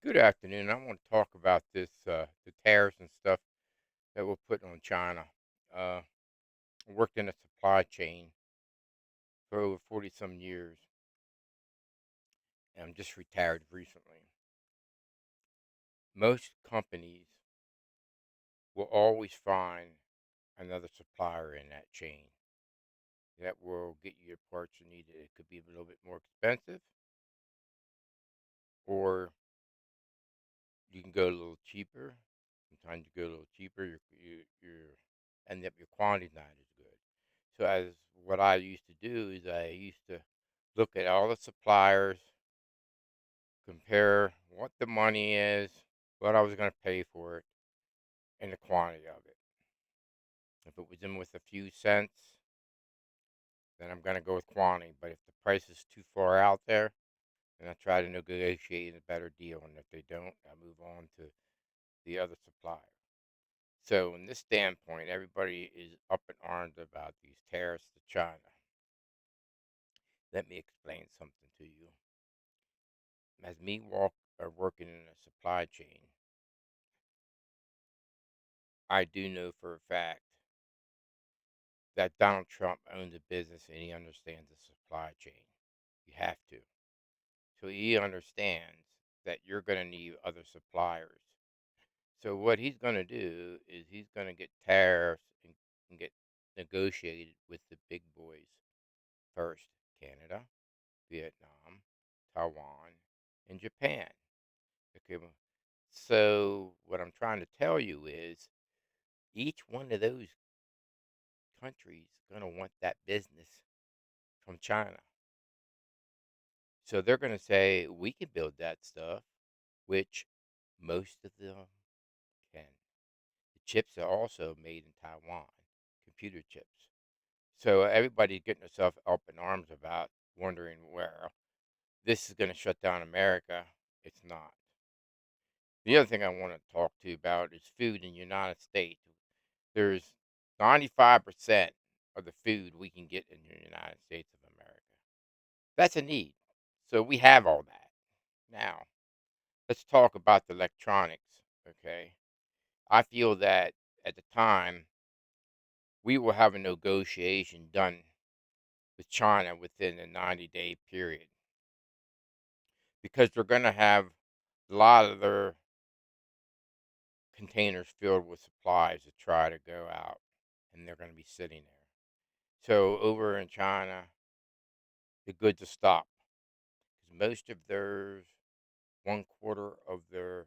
Good afternoon. I want to talk about the tariffs and stuff that we're putting on China. I worked in a supply chain for over 40 some years, and I'm just retired recently. Most companies will always find another supplier in that chain that will get you your parts you need. It could be a little bit more expensive, or you can go a little cheaper. Sometimes you go a little cheaper, you're end up your quantity's not as good. So as what I used to do is I used to look at all the suppliers, compare what the money is, what I was going to pay for it, and the quantity of it. If it was in with a few cents, then I'm going to go with quantity. But if the price is too far out there, then I try to negotiate a better deal. And if they don't, I move on to the other supplier. So, in this standpoint, everybody is up in arms about these tariffs to China. Let me explain something to you. As me working in a supply chain, I do know for a fact that Donald Trump owns a business and he understands the supply chain. You have to. So he understands that you're going to need other suppliers. So what he's going to do is he's going to get tariffs and get negotiated with the big boys first: Canada, Vietnam, Taiwan, and Japan. Okay. So what I'm trying to tell you is each one of those countries going to want that business from China. So they're going to say, we can build that stuff, which most of them can. The chips are also made in Taiwan, computer chips. So everybody's getting themselves up in arms about wondering where this is going to shut down America. It's not. The other thing I want to talk to you about is food in the United States. There's 95% of the food we can get in the United States of America. That's a need. So we have all that. Now, let's talk about the electronics, okay? I feel that at the time, we will have a negotiation done with China within a 90-day period because they're going to have a lot of their containers filled with supplies to try to go out, and they're going to be sitting there. So over in China, the goods will stop because most of theirs, one quarter of their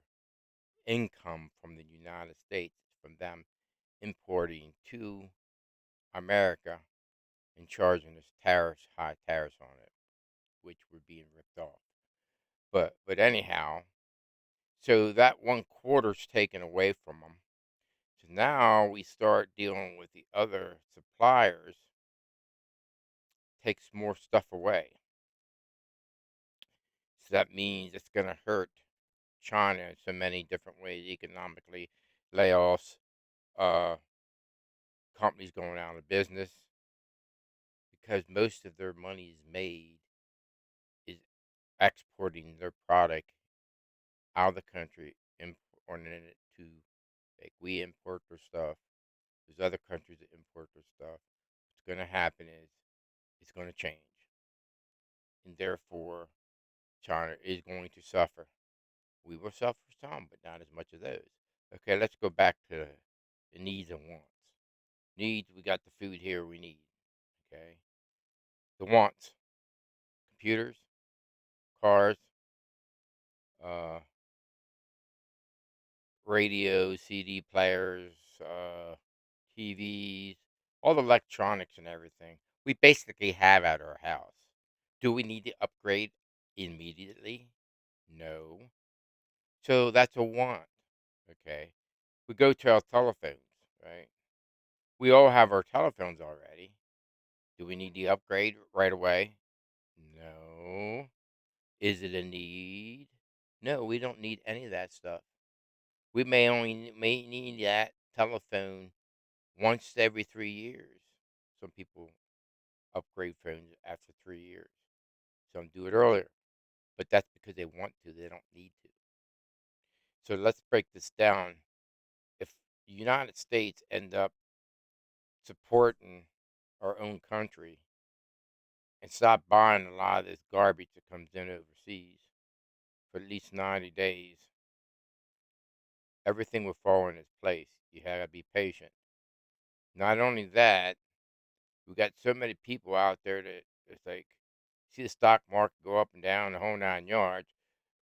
income from the United States from them importing to America and charging us tariffs, high tariffs on it, which we're being ripped off. But anyhow, so that one quarter's taken away from them. So now we start dealing with the other suppliers, takes more stuff away. So that means it's going to hurt China in so many different ways economically, layoffs, uh, companies going out of business because most of their money is made is exporting their product out of the country, importing it to, like, we import their stuff. There's other countries that import their stuff. What's going to happen is it's going to change, and therefore China is going to suffer. We will suffer some, but not as much as those. Okay, let's go back to the needs and wants. Needs, we got the food here we need. Okay, the wants: computers, cars, uh, radios, CD players, TVs, all the electronics and everything. We basically have at our house. Do we need to upgrade immediately? No. So that's a want. Okay. We go to our telephones, right? We all have our telephones already. Do we need to upgrade right away? No. Is it a need? No, we don't need any of that stuff. We may need that telephone once every 3 years. Some people upgrade phones after 3 years. Some do it earlier, but that's because they want to. They don't need to. So let's break this down. If the United States end up supporting our own country and stop buying a lot of this garbage that comes in overseas for at least 90 days, everything will fall in its place. You have to be patient. Not only that, we got so many people out there that it's like, see the stock market go up and down the whole 9 yards.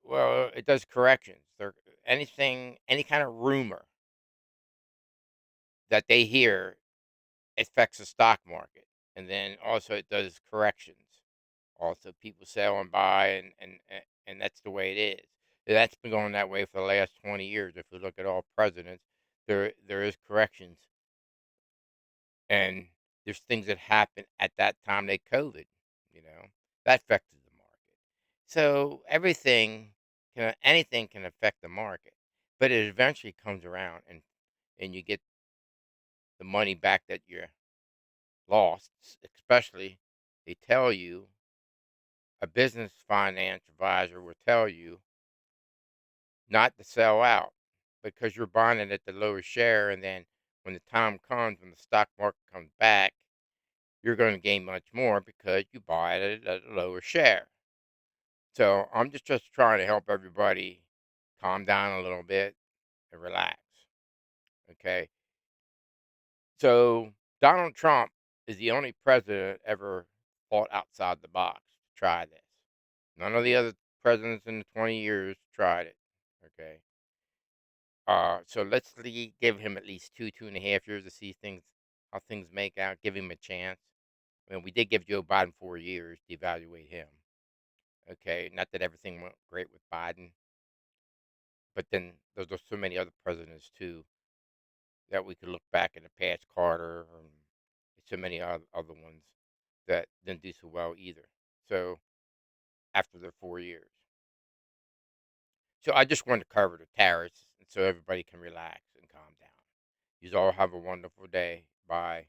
Well, it does corrections. There, anything, any kind of rumor that they hear affects the stock market, and then also it does corrections. Also, people sell and buy, and that's the way it is. That's been going that way for the last 20 years. If you look at all presidents, there is corrections, and there's things that happen at that time. They COVID, you know, that affected the market. So everything anything can affect the market, but it eventually comes around, and you get the money back that you lost. Especially, they tell you, a business finance advisor will tell you not to sell out because you're buying it at the lowest share, and then when the time comes, when the stock market comes back, you're going to gain much more because you buy it at a lower share. So I'm just trying to help everybody calm down a little bit and relax. Okay. So Donald Trump is the only president ever thought outside the box to try this. None of the other presidents in the 20 years tried it. Okay. So give him at least 2.5 years to see things, how things make out. Give him a chance. I mean, we did give Joe Biden 4 years to evaluate him. Okay, not that everything went great with Biden, but then there's so many other presidents too that we could look back in the past, Carter, and so many other ones that didn't do so well either. So after their 4 years, so I just wanted to cover the tariffs, and so everybody can relax and calm down. You all have a wonderful day. Bye.